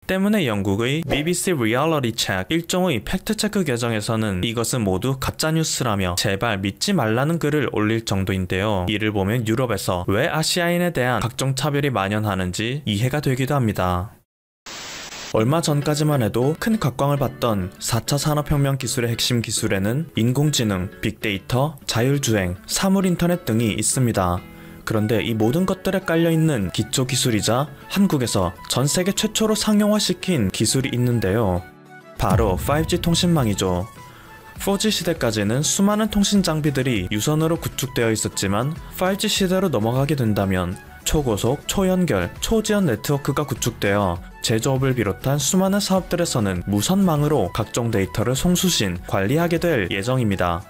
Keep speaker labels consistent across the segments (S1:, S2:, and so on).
S1: 때문에 영국의 BBC 리얼리티 체크 일종의 팩트체크 계정에서는 이것은 모두 가짜뉴스라며 제발 믿지 말라는 글을 올릴 정도인데요. 이를 보면 유럽에서 왜 아시아인에 대한 각종 차별이 만연하는지 이해가 되기도 합니다. 얼마 전까지만 해도 큰 각광을 받던 4차 산업혁명 기술의 핵심 기술에는 인공지능, 빅데이터, 자율주행, 사물인터넷 등이 있습니다. 그런데 이 모든 것들에 깔려있는 기초기술이자 한국에서 전세계 최초로 상용화시킨 기술이 있는데요. 바로 5G 통신망이죠. 4G 시대까지는 수많은 통신 장비들이 유선으로 구축되어 있었지만 5G 시대로 넘어가게 된다면 초고속, 초연결, 초지연 네트워크가 구축되어 제조업을 비롯한 수많은 사업들에서는 무선망으로 각종 데이터를 송수신, 관리하게 될 예정입니다.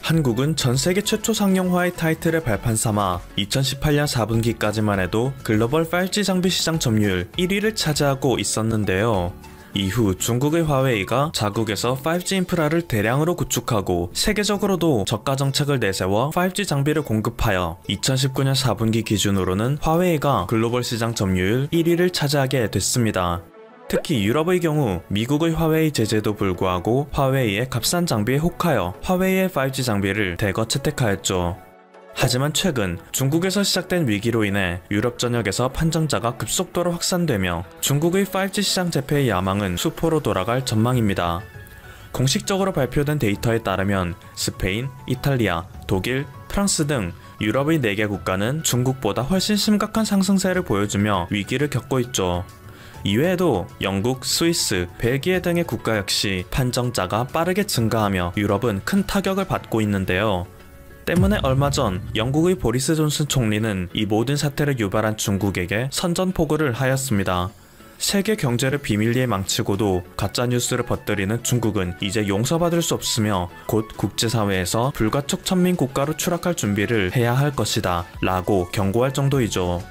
S1: 한국은 전세계 최초 상용화의 타이틀을 발판 삼아 2018년 4분기까지만 해도 글로벌 5G 장비 시장 점유율 1위를 차지하고 있었는데요. 이후 중국의 화웨이가 자국에서 5G 인프라를 대량으로 구축하고 세계적으로도 저가 정책을 내세워 5G 장비를 공급하여 2019년 4분기 기준으로는 화웨이가 글로벌 시장 점유율 1위를 차지하게 됐습니다. 특히 유럽의 경우 미국의 화웨이 제재도 불구하고 화웨이의 값싼 장비에 혹하여 화웨이의 5G 장비를 대거 채택하였죠. 하지만 최근 중국에서 시작된 위기로 인해 유럽 전역에서 판정자가 급속도로 확산되며 중국의 5G 시장 재패의 야망은 수포로 돌아갈 전망입니다. 공식적으로 발표된 데이터에 따르면 스페인, 이탈리아, 독일, 프랑스 등 유럽의 4개 국가는 중국보다 훨씬 심각한 상승세를 보여주며 위기를 겪고 있죠. 이외에도 영국, 스위스, 벨기에 등의 국가 역시 판정자가 빠르게 증가하며 유럽은 큰 타격을 받고 있는데요. 때문에 얼마 전 영국의 보리스 존슨 총리는 이 모든 사태를 유발한 중국에게 선전포고를 하였습니다. 세계 경제를 비밀리에 망치고도 가짜뉴스를 퍼뜨리는 중국은 이제 용서받을 수 없으며 곧 국제사회에서 불가촉 천민 국가로 추락할 준비를 해야 할 것이다 라고 경고할 정도이죠.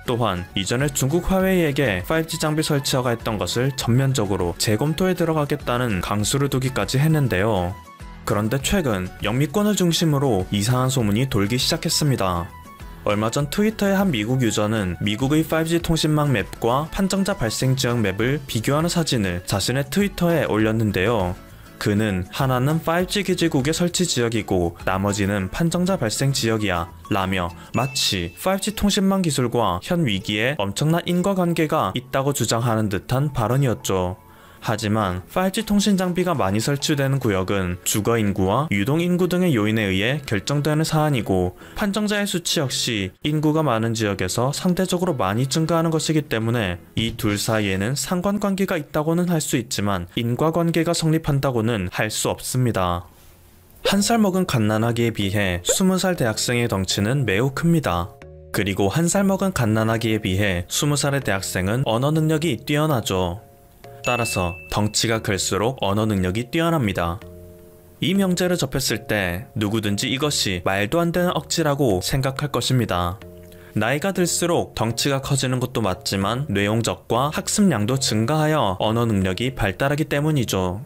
S1: 또한 이전에 중국 화웨이에게 5G 장비 설치허가 했던 것을 전면적으로 재검토에 들어가겠다는 강수를 두기까지 했는데요. 그런데 최근 영미권을 중심으로 이상한 소문이 돌기 시작했습니다. 얼마 전 트위터의 한 미국 유저는 미국의 5G 통신망 맵과 판정자 발생 지역 맵을 비교하는 사진을 자신의 트위터에 올렸는데요. 그는 하나는 5G 기지국의 설치 지역이고 나머지는 판정자 발생 지역이야 라며 마치 5G 통신망 기술과 현 위기에 엄청난 인과관계가 있다고 주장하는 듯한 발언이었죠. 하지만 5G 통신 장비가 많이 설치되는 구역은 주거 인구와 유동 인구 등의 요인에 의해 결정되는 사안이고 판정자의 수치 역시 인구가 많은 지역에서 상대적으로 많이 증가하는 것이기 때문에 이 둘 사이에는 상관관계가 있다고는 할 수 있지만 인과관계가 성립한다고는 할 수 없습니다. 한 살 먹은 갓난아기에 비해 20살 대학생의 덩치는 매우 큽니다. 그리고 한 살 먹은 갓난아기에 비해 20살의 대학생은 언어 능력이 뛰어나죠. 따라서 덩치가 클수록 언어 능력이 뛰어납니다. 이 명제를 접했을 때 누구든지 이것이 말도 안 되는 억지라고 생각할 것입니다. 나이가 들수록 덩치가 커지는 것도 맞지만 뇌용적과 학습량도 증가하여 언어 능력이 발달하기 때문이죠.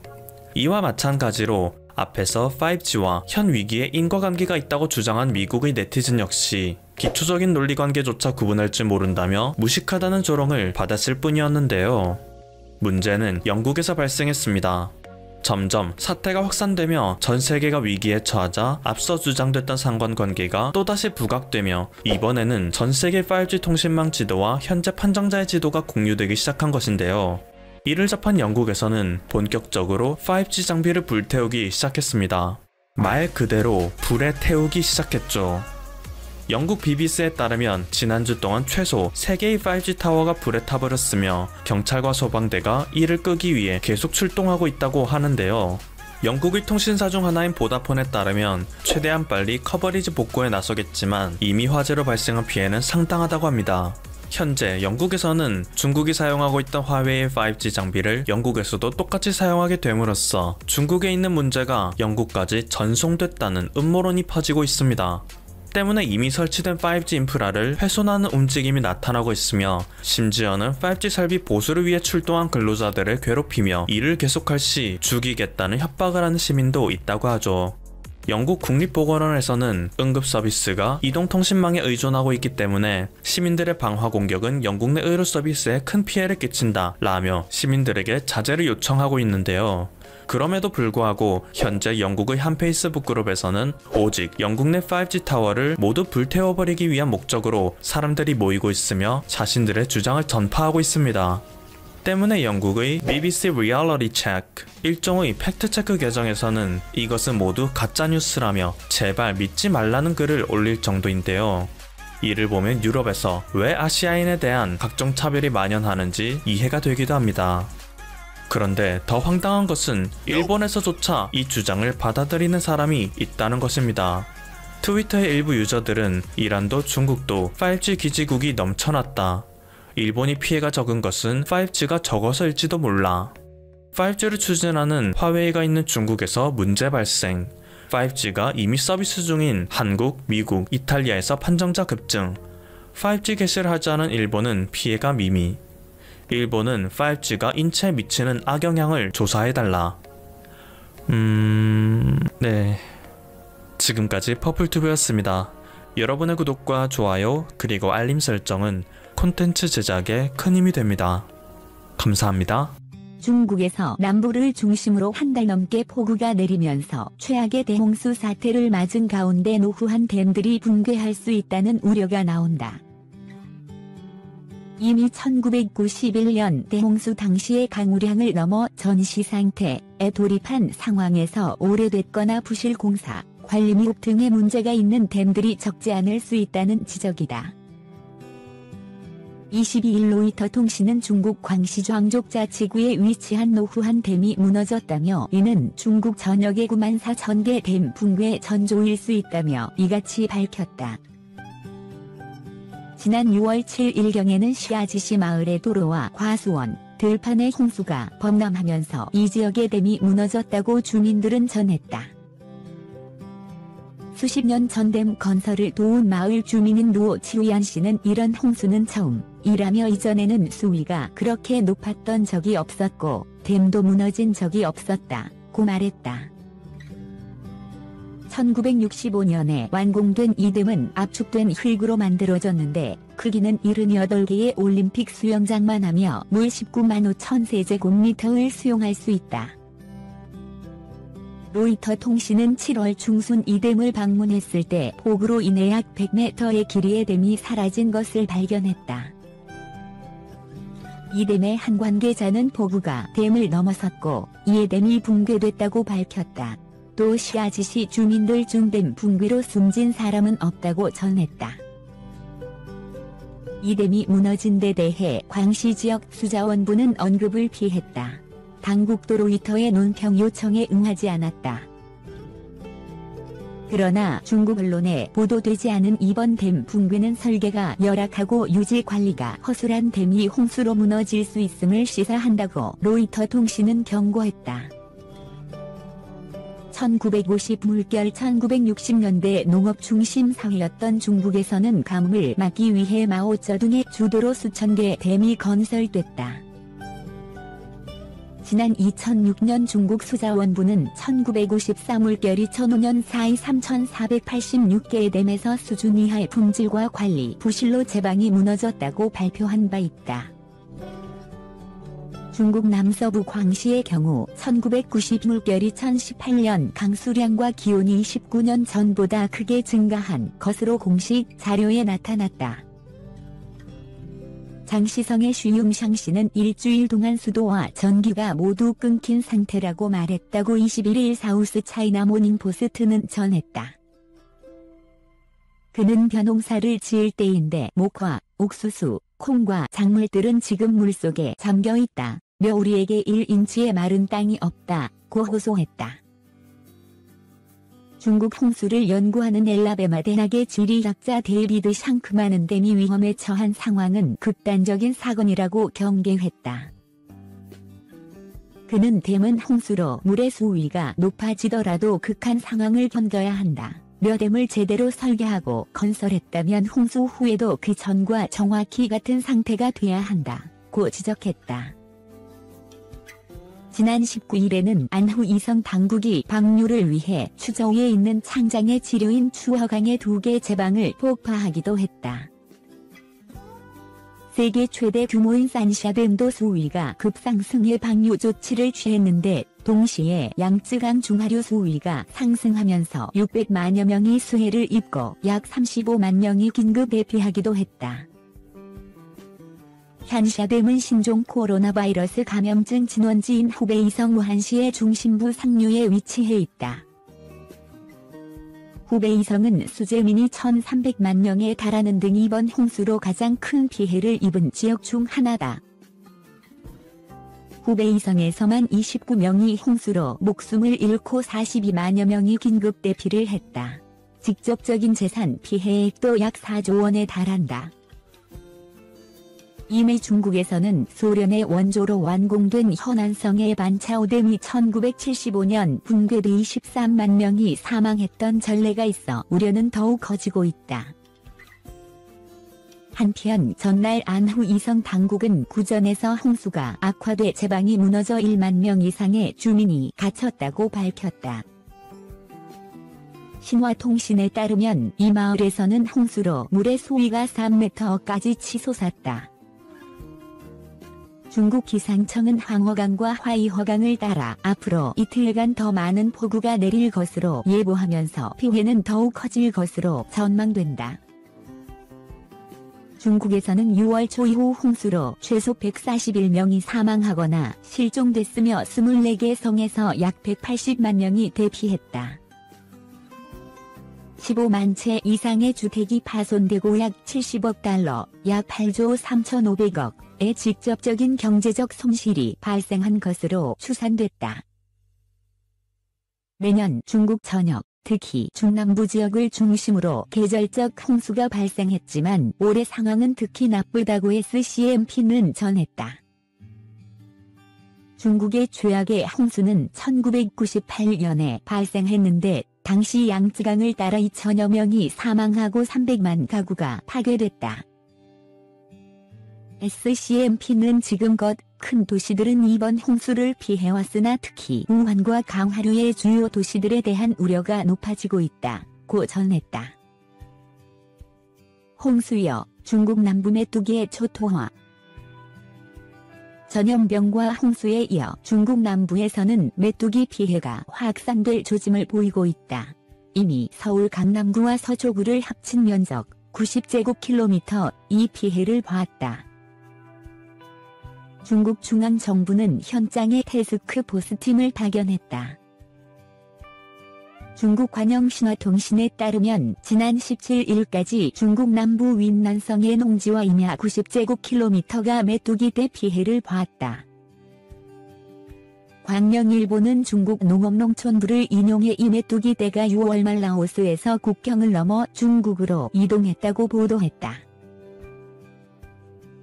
S1: 이와 마찬가지로 앞에서 5G와 현 위기에 인과관계가 있다고 주장한 미국의 네티즌 역시 기초적인 논리관계조차 구분할 줄 모른다며 무식하다는 조롱을 받았을 뿐이었는데요. 문제는 영국에서 발생했습니다. 점점 사태가 확산되며 전 세계가 위기에 처하자 앞서 주장됐던 상관관계가 또다시 부각되며 이번에는 전 세계 5G 통신망 지도와 현재 판정자의 지도가 공유되기 시작한 것인데요. 이를 접한 영국에서는 본격적으로 5G 장비를 불태우기 시작했습니다. 말 그대로 불에 태우기 시작했죠. 영국 BBC에 따르면 지난주 동안 최소 3개의 5G 타워가 불에 타버렸으며 경찰과 소방대가 이를 끄기 위해 계속 출동하고 있다고 하는데요. 영국의 통신사 중 하나인 보다폰에 따르면 최대한 빨리 커버리지 복구에 나서겠지만 이미 화재로 발생한 피해는 상당하다고 합니다. 현재 영국에서는 중국이 사용하고 있던 화웨이의 5G 장비를 영국에서도 똑같이 사용하게 됨으로써 중국에 있는 문제가 영국까지 전송됐다는 음모론이 퍼지고 있습니다. 때문에 이미 설치된 5G 인프라를 훼손하는 움직임이 나타나고 있으며 심지어는 5G 설비 보수를 위해 출동한 근로자들을 괴롭히며 일을 계속할 시 죽이겠다는 협박을 하는 시민도 있다고 하죠. 영국 국립보건원에서는 응급 서비스가 이동통신망에 의존하고 있기 때문에 시민들의 방화 공격은 영국 내 의료 서비스에 큰 피해를 끼친다 라며 시민들에게 자제를 요청하고 있는데요. 그럼에도 불구하고 현재 영국의 한 페이스북 그룹에서는 오직 영국 내 5G 타워를 모두 불태워버리기 위한 목적으로 사람들이 모이고 있으며 자신들의 주장을 전파하고 있습니다. 때문에 영국의 BBC Reality Check, 일종의 팩트체크 계정에서는 이것은 모두 가짜뉴스라며 제발 믿지 말라는 글을 올릴 정도인데요. 이를 보면 유럽에서 왜 아시아인에 대한 각종 차별이 만연하는지 이해가 되기도 합니다. 그런데 더 황당한 것은 일본에서조차 이 주장을 받아들이는 사람이 있다는 것입니다. 트위터의 일부 유저들은 이란도 중국도 5G 기지국이 넘쳐났다. 일본이 피해가 적은 것은 5G가 적어서일지도 몰라. 5G를 추진하는 화웨이가 있는 중국에서 문제 발생. 5G가 이미 서비스 중인 한국, 미국, 이탈리아에서 판정자 급증. 5G 개시를 하지 않은 일본은 피해가 미미. 일본은 5G가 인체에 미치는 악영향을 조사해달라. 네. 지금까지 퍼플튜브였습니다. 여러분의 구독과 좋아요 그리고 알림 설정은 콘텐츠 제작에 큰 힘이 됩니다. 감사합니다.
S2: 중국에서 남부를 중심으로 한 달 넘게 폭우가 내리면서 최악의 대홍수 사태를 맞은 가운데 노후한 댐들이 붕괴할 수 있다는 우려가 나온다. 이미 1991년 대홍수 당시의 강우량을 넘어 전시 상태에 돌입한 상황에서 오래됐거나 부실 공사, 관리 미흡 등의 문제가 있는 댐들이 적지 않을 수 있다는 지적이다. 22일 로이터 통신은 중국 광시 광족자치구에 위치한 노후한 댐이 무너졌다며 이는 중국 전역의 94,000개 댐 붕괴 전조일 수 있다며 이같이 밝혔다. 지난 6월 7일경에는 시아지시 마을의 도로와 과수원, 들판의 홍수가 범람하면서 이 지역의 댐이 무너졌다고 주민들은 전했다. 수십 년 전 댐 건설을 도운 마을 주민인 루오 치우얀 씨는 이런 홍수는 처음이라며 이전에는 수위가 그렇게 높았던 적이 없었고 댐도 무너진 적이 없었다고 말했다. 1965년에 완공된 이 댐은 압축된 흙으로 만들어졌는데 크기는 78개의 올림픽 수영장만 하며 물 19만 5천 세제곱미터를 수용할 수 있다. 로이터 통신은 7월 중순 이 댐을 방문했을 때 폭우로 인해 약 100m의 길이의 댐이 사라진 것을 발견했다. 이 댐의 한 관계자는 폭우가 댐을 넘어섰고 이에 댐이 붕괴됐다고 밝혔다. 또 시아지시 주민들 중 댐 붕괴로 숨진 사람은 없다고 전했다. 이 댐이 무너진 데 대해 광시 지역 수자원부는 언급을 피했다. 당국도 로이터의 논평 요청에 응하지 않았다. 그러나 중국 언론에 보도되지 않은 이번 댐 붕괴는 설계가 열악하고 유지 관리가 허술한 댐이 홍수로 무너질 수 있음을 시사한다고 로이터 통신은 경고했다. 1950 물결 1960년대 농업 중심 사회였던 중국에서는 가뭄을 막기 위해 마오쩌둥의 주도로 수천 개의 댐이 건설됐다. 지난 2006년 중국 수자원부는 1954 물결이 2005년 사이 3,486개의 댐에서 수준 이하의 품질과 관리 부실로 제방이 무너졌다고 발표한 바 있다. 중국 남서부 광시의 경우 1990 물결이 2018년 강수량과 기온이 19년 전보다 크게 증가한 것으로 공식 자료에 나타났다. 장시성의 쉬융샹시는 일주일 동안 수도와 전기가 모두 끊긴 상태라고 말했다고 21일 사우스 차이나 모닝포스트는 전했다. 그는 벼농사를 지을 때인데 목화, 옥수수, 콩과 작물들은 지금 물속에 잠겨있다. 며 우리에게 1인치의 마른 땅이 없다고 호소했다. 중국 홍수를 연구하는 엘라베마 대학의 지리학자 데이비드 샹크만은 댐이 위험에 처한 상황은 극단적인 사건이라고 경계했다. 그는 댐은 홍수로 물의 수위가 높아지더라도 극한 상황을 견뎌야 한다. 며 댐을 제대로 설계하고 건설했다면 홍수 후에도 그 전과 정확히 같은 상태가 돼야 한다고 지적했다. 지난 19일에는 안후이성 당국이 방류를 위해 추저우에 있는 창장의 지류인 추허강의 2개 제방을 폭파하기도 했다. 세계 최대 규모인 산샤댐도 수위가 급상승해 방류 조치를 취했는데 동시에 양쯔강 중하류 수위가 상승하면서 600만여 명이 수해를 입고 약 35만 명이 긴급 대피하기도 했다. 산샤댐은 신종 코로나 바이러스 감염증 진원지인 후베이성 우한시의 중심부 상류에 위치해 있다. 후베이성은 수재민이 1,300만 명에 달하는 등 이번 홍수로 가장 큰 피해를 입은 지역 중 하나다. 후베이성에서만 29명이 홍수로 목숨을 잃고 42만여 명이 긴급 대피를 했다. 직접적인 재산 피해액도 약 4조 원에 달한다. 이미 중국에서는 소련의 원조로 완공된 허난성의 반차오댐이 1975년 붕괴돼 23만 명이 사망했던 전례가 있어 우려는 더욱 커지고 있다. 한편 전날 안후이성 당국은 구전에서 홍수가 악화돼 제방이 무너져 1만 명 이상의 주민이 갇혔다고 밝혔다. 신화통신에 따르면 이 마을에서는 홍수로 물의 수위가 3m까지 치솟았다. 중국 기상청은 황허강과 화이허강을 따라 앞으로 이틀간 더 많은 폭우가 내릴 것으로 예보하면서 피해는 더욱 커질 것으로 전망된다. 중국에서는 6월 초 이후 홍수로 최소 141명이 사망하거나 실종됐으며 24개 성에서 약 180만 명이 대피했다. 15만 채 이상의 주택이 파손되고 약 70억 달러, 약 8조 3,500억의 직접적인 경제적 손실이 발생한 것으로 추산됐다. 매년 중국 전역, 특히 중남부 지역을 중심으로 계절적 홍수가 발생했지만 올해 상황은 특히 나쁘다고 SCMP는 전했다. 중국의 최악의 홍수는 1998년에 발생했는데 당시 양쯔강을 따라 2천여 명이 사망하고 300만 가구가 파괴됐다. SCMP는 지금껏 큰 도시들은 이번 홍수를 피해왔으나 특히 우한과 강하류의 주요 도시들에 대한 우려가 높아지고 있다고 전했다. 홍수여, 중국 남부 메뚜기의 초토화. 전염병과 홍수에 이어 중국 남부에서는 메뚜기 피해가 확산될 조짐을 보이고 있다. 이미 서울 강남구와 서초구를 합친 면적 90제곱킬로미터 이 피해를 봤다. 중국 중앙정부는 현장에 태스크포스팀을 파견했다. 중국 관영신화통신에 따르면 지난 17일까지 중국 남부 윈난성의 농지와 임야 90제곱킬로미터가 메뚜기 떼 피해를 봤다. 광명일보는 중국 농업농촌부를 인용해 이 메뚜기 떼가 6월 말 라오스에서 국경을 넘어 중국으로 이동했다고 보도했다.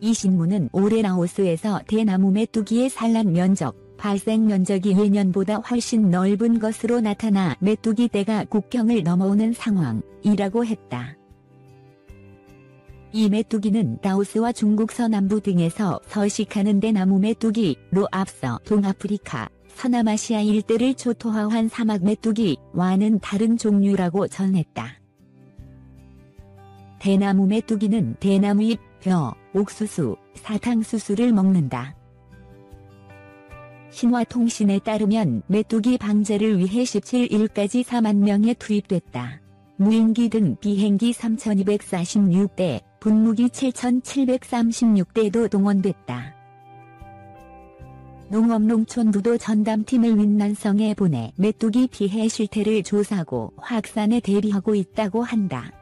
S2: 이 신문은 올해 라오스에서 대나무 메뚜기의 산란 면적, 발생 면적이 예년보다 훨씬 넓은 것으로 나타나 메뚜기 떼가 국경을 넘어오는 상황이라고 했다. 이 메뚜기는 라오스와 중국 서남부 등에서 서식하는 대나무 메뚜기로 앞서 동아프리카, 서남아시아 일대를 초토화한 사막 메뚜기와는 다른 종류라고 전했다. 대나무 메뚜기는 대나무잎, 벼, 옥수수, 사탕수수를 먹는다. 신화통신에 따르면 메뚜기 방제를 위해 17일까지 4만 명에 투입됐다. 무인기 등 비행기 3,246대, 분무기 7,736대도 동원됐다. 농업농촌부도 전담팀을 윈난성에 보내 메뚜기 피해 실태를 조사하고 확산에 대비하고 있다고 한다.